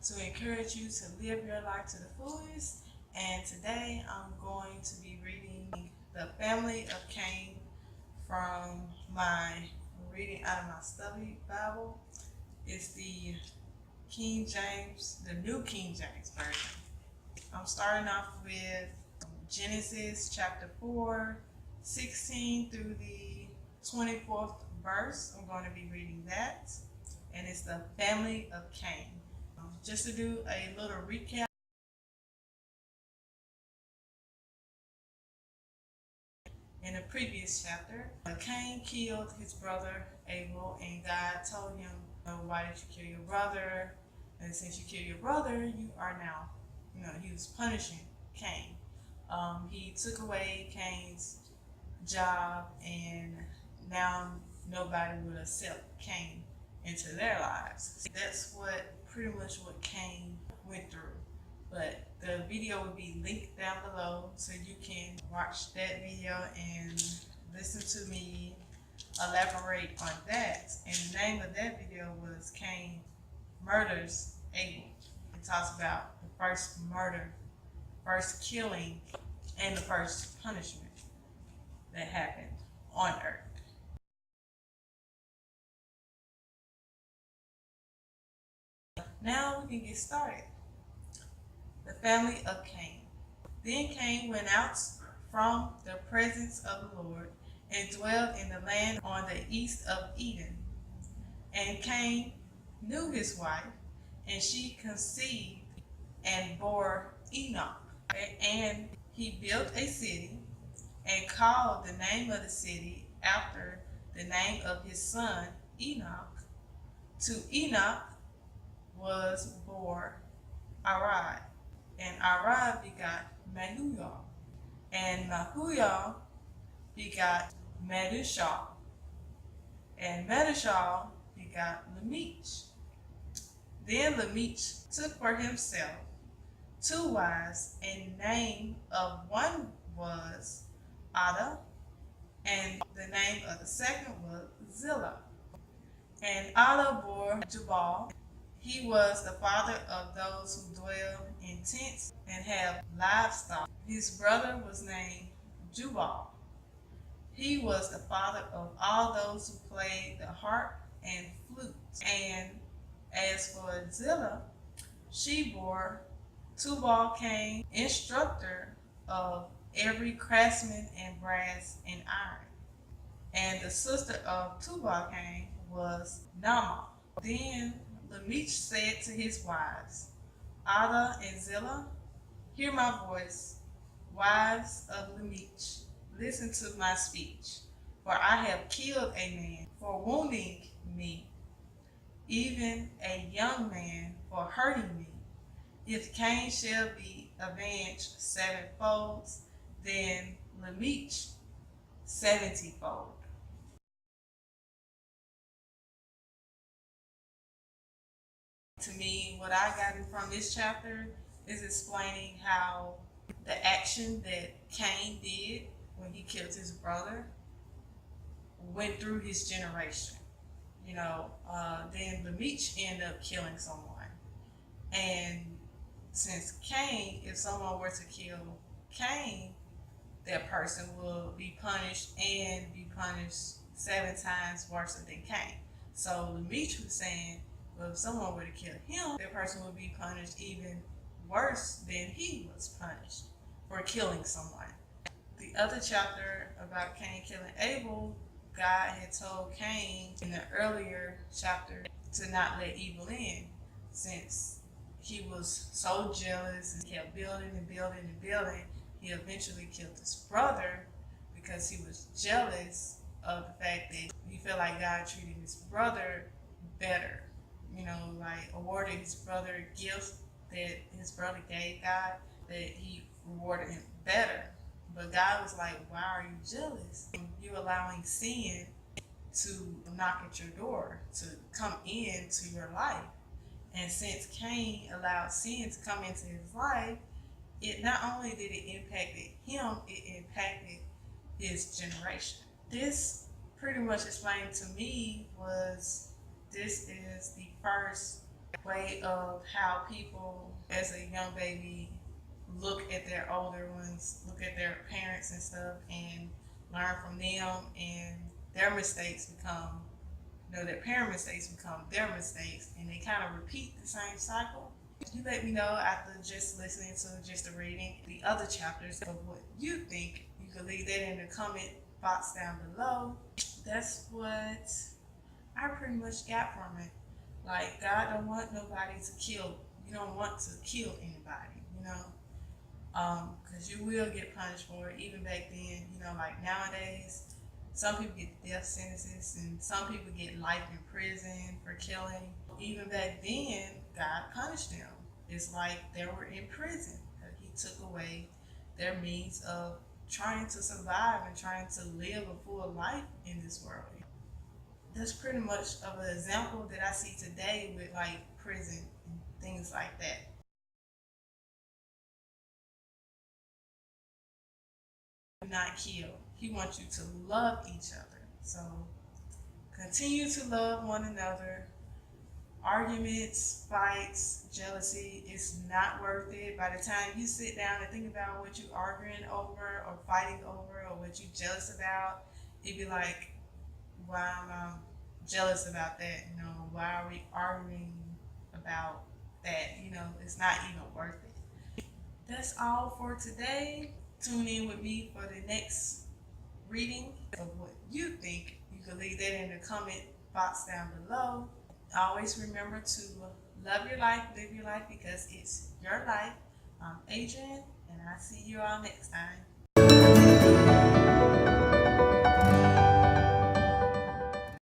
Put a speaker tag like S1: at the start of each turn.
S1: to encourage you to live your life to the fullest. And today I'm going to be reading The Family of Cain from my reading out of my study Bible. It's the King James, the New King James Version. I'm starting off with Genesis chapter 4, 16 through the 24th verse. I'm going to be reading that. And it's the Family of Cain. Just to do a little recap. In the previous chapter, Cain killed his brother Abel, and God told him, why did you kill your brother? And since you killed your brother, you are now, he was punishing Cain. He took away Cain's job, and now nobody would accept Cain into their lives. That's pretty much what Cain went through. But the video will be linked down below so you can watch that video and listen to me elaborate on that. And the name of that video was Cain Murders Abel. It talks about the first murder, first killing, and the first punishment that happened on earth. Now we can get started. The family of Cain. Then Cain went out from the presence of the Lord and dwelt in the land on the east of Eden. And Cain knew his wife, and she conceived and bore Enoch. And he built a city and called the name of the city after the name of his son Enoch. To Enoch was bore Irad. And Irad begot Mehujael. And Mehujael begot Methushael. And Methushael begot Lamech. Then Lamech took for himself 2 wives, and the name of one was Adah, and the name of the second was Zillah. And Adah bore Jubal. He was the father of those who dwell in tents and have livestock. His brother was named Jubal. He was the father of all those who played the harp and flute. And as for Zillah, she bore Tubal-Cain, instructor of every craftsman in brass and iron. And the sister of Tubal-Cain was Naamah. Then Lamech said to his wives, Adah and Zillah, hear my voice. Wives of Lamech, listen to my speech. For I have killed a man for wounding me, even a young man for hurting me. If Cain shall be avenged 7-fold, then Lamech 70-fold. To me, what I got from this chapter is explaining how the action that Cain did when he killed his brother went through his generation. Then Lamech ended up killing someone. And since Cain, if someone were to kill Cain, that person will be punished and be punished 7 times worse than Cain. So Lamech was saying, well, if someone were to kill him, that person would be punished even worse than he was punished for killing someone. The other chapter about Cain killing Abel, God had told Cain in the earlier chapter to not let evil in, since he was so jealous and kept building and building and building. He eventually killed his brother because he was jealous of the fact that he felt like God treated his brother better. Awarded his brother gifts that his brother gave God, that he rewarded him better. But God was like, why are you jealous? You're allowing sin to knock at your door, to come into your life. And since Cain allowed sin to come into his life, it not only did it impact him, it impacted his generation. This pretty much explained to me was this is the first way of how people, as a young baby, look at their older ones, look at their parents and stuff, and learn from them, and their mistakes become, their parent mistakes become their mistakes, and they kind of repeat the same cycle. You let me know after just listening to just the reading the other chapters of what you think. You can leave that in the comment box down below. That's what I pretty much got from it. Like, God don't want nobody to kill. You don't want to kill anybody, because you will get punished for it. Even back then, like nowadays, some people get death sentences and some people get life in prison for killing. Even back then, God punished them. It's like they were in prison. He took away their means of trying to survive and trying to live a full life in this world. That's pretty much of an example that I see today with like prison and things like that. Not kill. He wants you to love each other. So continue to love one another. Arguments, fights, jealousy, it's not worth it. By the time you sit down and think about what you're arguing over or fighting over or what you're jealous about, it'd be like, why am I jealous about that? Why are we arguing about that? It's not even worth it. That's all for today. Tune in with me for the next reading of what you think. You can leave that in the comment box down below. Always remember to love your life, live your life, because it's your life. I'm Adrian, and I'll see you all next time.